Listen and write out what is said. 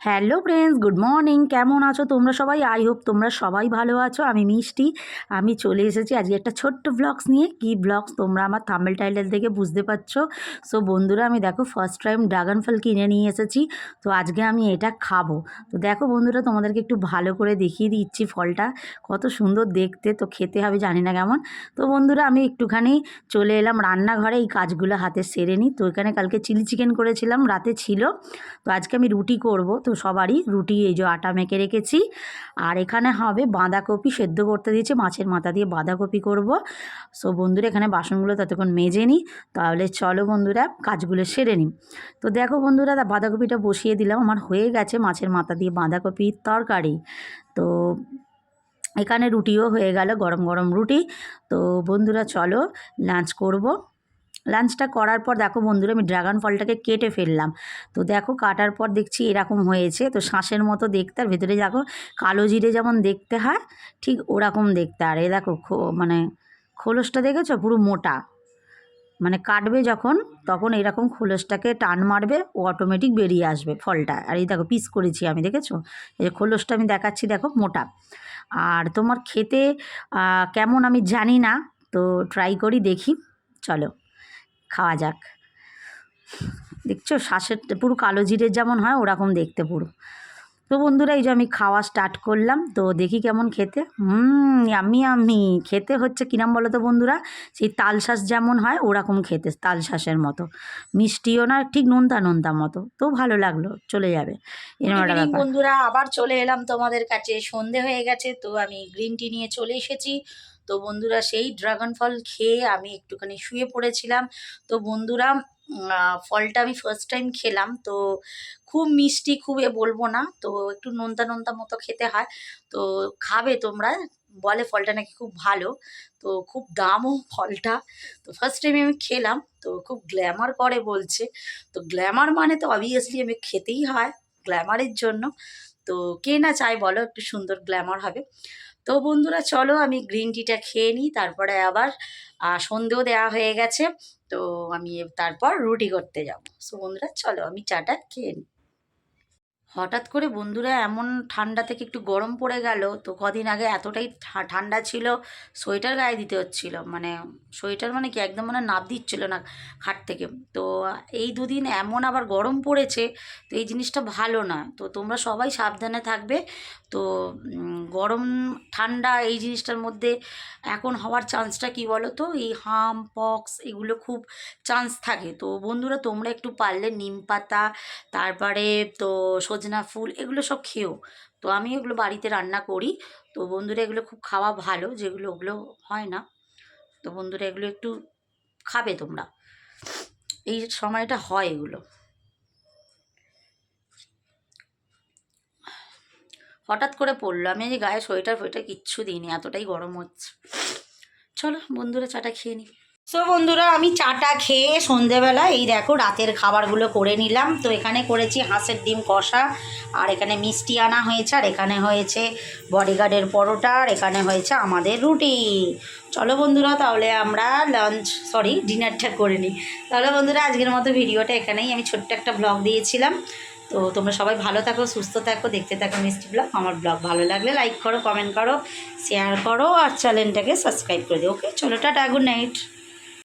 Hello friends, good morning. কেমন আছো তোমরা সবাই? আই হোপ তোমরা সবাই ভালো আছো। আমি মিষ্টি। আমি চলে এসেছি আজকে একটা ছোট্ট ব্লগস নিয়ে। কি ব্লগস তোমরা আমার থাম্বনেল টাইটেল থেকে বুঝতে পারছো। সো বন্ধুরা, আমি দেখো ফার্স্ট টাইম ড্রাগন ফল কিনে নিয়ে এসেছি। তো আজকে আমি এটা খাবো। তো দেখো বন্ধুরা, তোমাদেরকে একটু ভালো করে দেখিয়ে দিচ্ছি ফলটা কত সুন্দর দেখতে। তো খেতে হবে জানি না কেমন। তো বন্ধুরা, আমি একটুখানি চলে এলাম রান্নাঘরে, এই কাজগুলো হাতে সেরে নিই। তো এখানে কালকে চিলি চিকেন করেছিলাম, রাতে ছিল। তো আজকে আমি রুটি করব। তো সবারই রুটি এই যে আটা মেখে রেখেছি। আর এখানে হবে বাঁধাকপি সেদ্ধ করতে দিয়েছি, মাছের মাথা দিয়ে বাঁধাকপি করব। সো বন্ধুরা, এখানে বাসনগুলো ততক্ষণ মেজে নিই। তাহলে চলো বন্ধুরা, কাজগুলো সেরে নিই। তো দেখো বন্ধুরা, বাঁধাকপিটা বসিয়ে দিলাম, আমার হয়ে গেছে মাছের মাথা দিয়ে বাঁধাকপির তরকারি। তো এখানে রুটিও হয়ে গেল, গরম গরম রুটি। তো বন্ধুরা চলো লাঞ্চ করব। লাঞ্চটা করার পর দেখো বন্ধুরা, আমি ড্রাগন ফলটাকে কেটে ফেললাম। তো দেখো কাটার পর দেখছি এরকম হয়েছে। তো শাঁসের মতো দেখতে, আর ভেতরে দেখো কালো জিরে যেমন দেখতে হয় ঠিক ওরকম দেখতে। আর এ দেখো মানে খোলসটা দেখেছো পুরো মোটা, মানে কাটবে যখন তখন এরকম খোলসটাকে টান মারবে, ও অটোমেটিক বেরিয়ে আসবে ফলটা। আর এই দেখো পিস করেছি আমি, দেখেছো? এই যে খোলসটা আমি দেখাচ্ছি, দেখো মোটা। আর তোমার খেতে কেমন আমি জানি না, তো ট্রাই করি দেখি। চলো খাওয়া যাক। দেখছো শ্বাসের পুরো কালো জিরের যেমন হয় ওরকম দেখতে পুরো। তো বন্ধুরা, এই যে আমি খাওয়া স্টার্ট করলাম। তো দেখি কেমন খেতে। আমি খেতে হচ্ছে কিরম বলো তো বন্ধুরা, সেই তালশাঁস যেমন হয় ওরকম খেতে, তালশাঁসের মতো। মিষ্টিও না, ঠিক নোনতা নোনতা মতো। তো ভালো লাগলো, চলে যাবে এরকম একটা ব্যাপার। বন্ধুরা, আবার চলে এলাম তোমাদের কাছে। সন্ধে হয়ে গেছে, তো আমি গ্রিন টি নিয়ে চলে এসেছি। তো বন্ধুরা, সেই ড্রাগন ফল খেয়ে আমি একটুখানি শুয়ে পড়েছিলাম। তো বন্ধুরা, ফলটা আমি ফার্স্ট টাইম খেলাম। তো খুব মিষ্টি, খুব বলবো না, তো একটু নোনতা নোনতা মতো খেতে হয়। তো খাবে তোমরা, বলে ফলটা নাকি খুব ভালো। তো খুব দামও ফলটা। তো ফার্স্ট টাইম আমি খেলাম, তো খুব গ্ল্যামার করে বলছে। তো গ্ল্যামার মানে তো অবভিয়াসলি আমি খেতেই হয় গ্ল্যামারের জন্য। তো কে না চায় বলো একটু সুন্দর গ্ল্যামার হবে। তো বন্ধুরা চলো, আমি গ্রিন টিটা খেয়ে নিই, তারপরে আবার সন্ধেও দেওয়া হয়ে গেছে। তো আমি তারপর রুটি করতে যাবো। সো বন্ধুরা চলো, আমি চাটা খেয়ে নিই। হঠাৎ করে বন্ধুরা এমন ঠান্ডা থেকে একটু গরম পড়ে গেল। তো কদিন আগে এতটাই ঠান্ডা ছিল, সোয়েটার গায়ে দিতে হচ্ছিল। মানে সোয়েটার মানে কি, একদম মানে নাপ দিচ্ছিল না খাট থেকে। তো এই দুদিন এমন আবার গরম পড়েছে, তো এই জিনিসটা ভালো না। তো তোমরা সবাই সাবধানে থাকবে। তো গরম ঠান্ডা এই জিনিসটার মধ্যে এখন হওয়ার চান্সটা কি বলো তো, এই হাম পক্স এগুলো খুব চান্স থাকে। তো বন্ধুরা, তোমরা একটু পারলে নিম পাতা, তারপরে তো সজনা ফুল, এগুলো সব খেও। তো আমি এগুলো বাড়িতে রান্না করি। তো বন্ধুরা, এগুলো খুব খাওয়া ভালো, যেগুলো ওগুলো হয় না। তো বন্ধুরা, এগুলো একটু খাবে তোমরা, এই সময়টা হয় এগুলো। হঠাৎ করে পড়লো, আমি এই গায়ে সোয়েটার ফোয়েটার কিচ্ছু দিইনি, এতটাই গরম হচ্ছে। চলো বন্ধুরা, চাটা খেয়ে নিই। সো বন্ধুরা, আমি চাটা খেয়ে সন্ধেবেলা এই দেখো রাতের খাবারগুলো করে নিলাম। তো এখানে করেছি হাঁসের ডিম কষা, আর এখানে মিষ্টি আনা হয়েছে, আর এখানে হয়েছে বডিগার্ডের পরোটা, আর এখানে হয়েছে আমাদের রুটি। চলো বন্ধুরা, তাহলে আমরা ডিনারটা করে নিই। তাহলে বন্ধুরা, আজকের মতো ভিডিওটা এখানেই, আমি ছোট্ট একটা ব্লগ দিয়েছিলাম। তো তোমরা সবাই ভালো থাকো, সুস্থ থাকো, দেখতে থাকো মিষ্টি ব্লগ। আমার ব্লগ ভালো লাগলে লাইক করো, কমেন্ট করো, শেয়ার করো, আর চ্যানেলটাকে সাবস্ক্রাইব করে দিও। ওকে, চলো টাটা, গুড নাইট।